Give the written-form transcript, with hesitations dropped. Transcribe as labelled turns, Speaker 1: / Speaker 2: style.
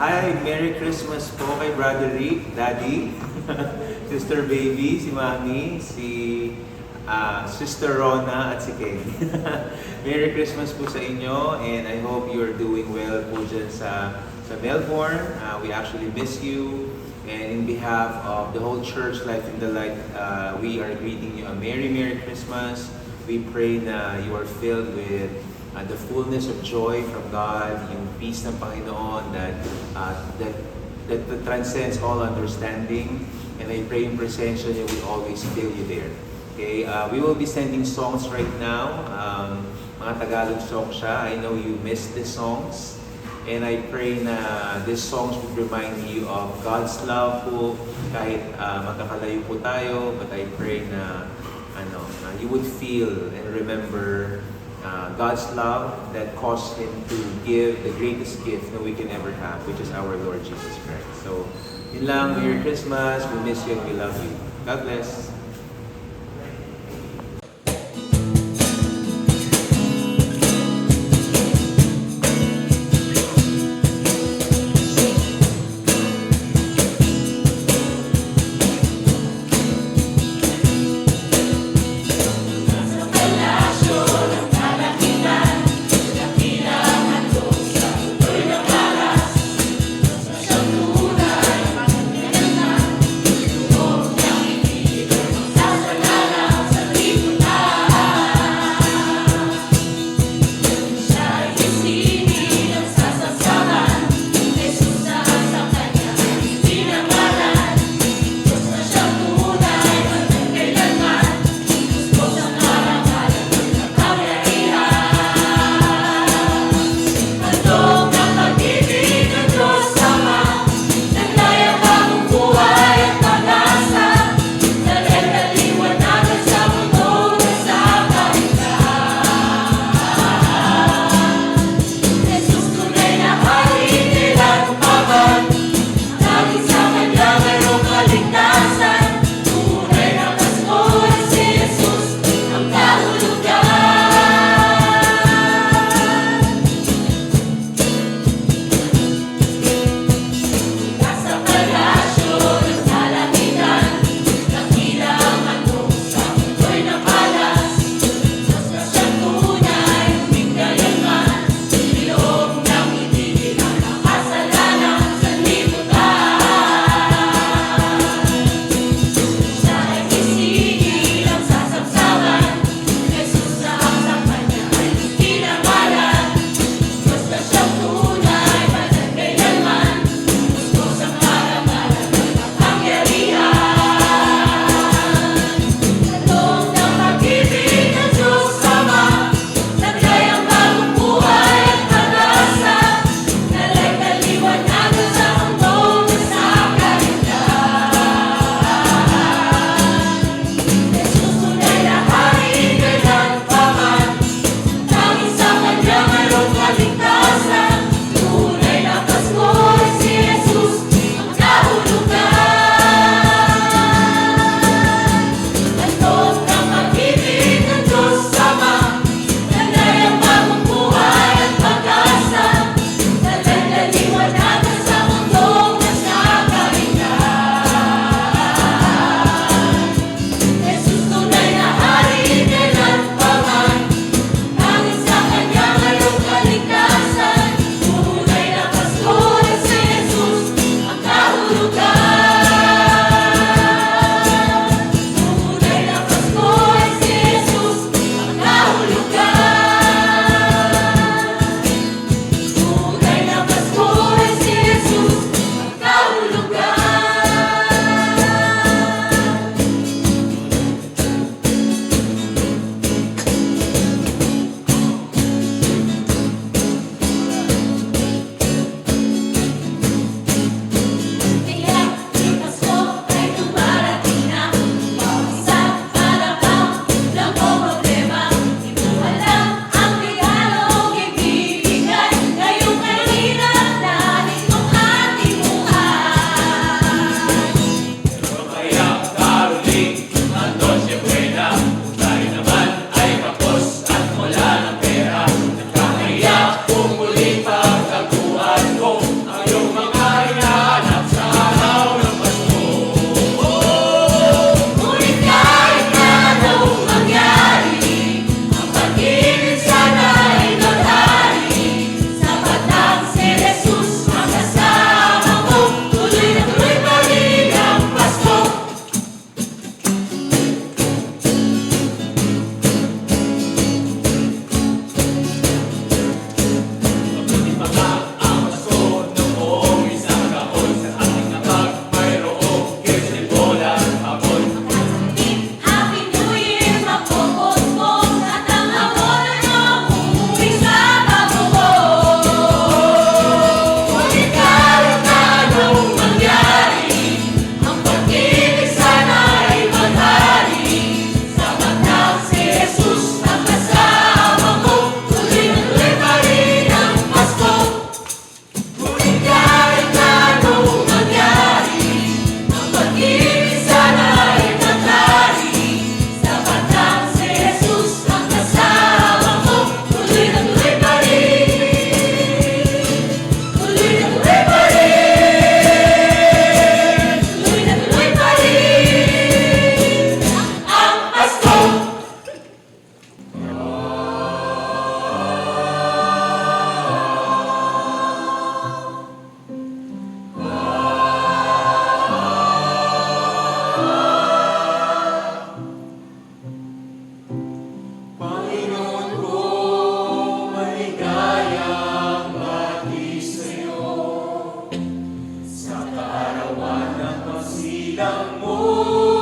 Speaker 1: Hi, Merry Christmas po kay Brother Rick, Daddy, Sister Baby, si Mami, Sister Rona at si Kenny. Merry Christmas po sa inyo and I hope you're doing well po dyan sa Melbourne. We actually miss you and in behalf of the whole church Life in the Light, we are greeting you a Merry Christmas. We pray na you are filled with the fullness of joy from God, yung peace ng Panginoon that transcends all understanding. And I pray yung presensya niya will always fill you there. Okay, we will be sending songs right now. Mga Tagalog songs siya. I know you missed the songs. And I pray na these songs would remind you of God's love po kahit magkakalayo po tayo. But I pray na you would feel and remember God's love that caused Him to give the greatest gift that we can ever have, which is our Lord Jesus Christ. So, yun lang. Merry Christmas. We miss you and we love you. God bless.
Speaker 2: ng mundo.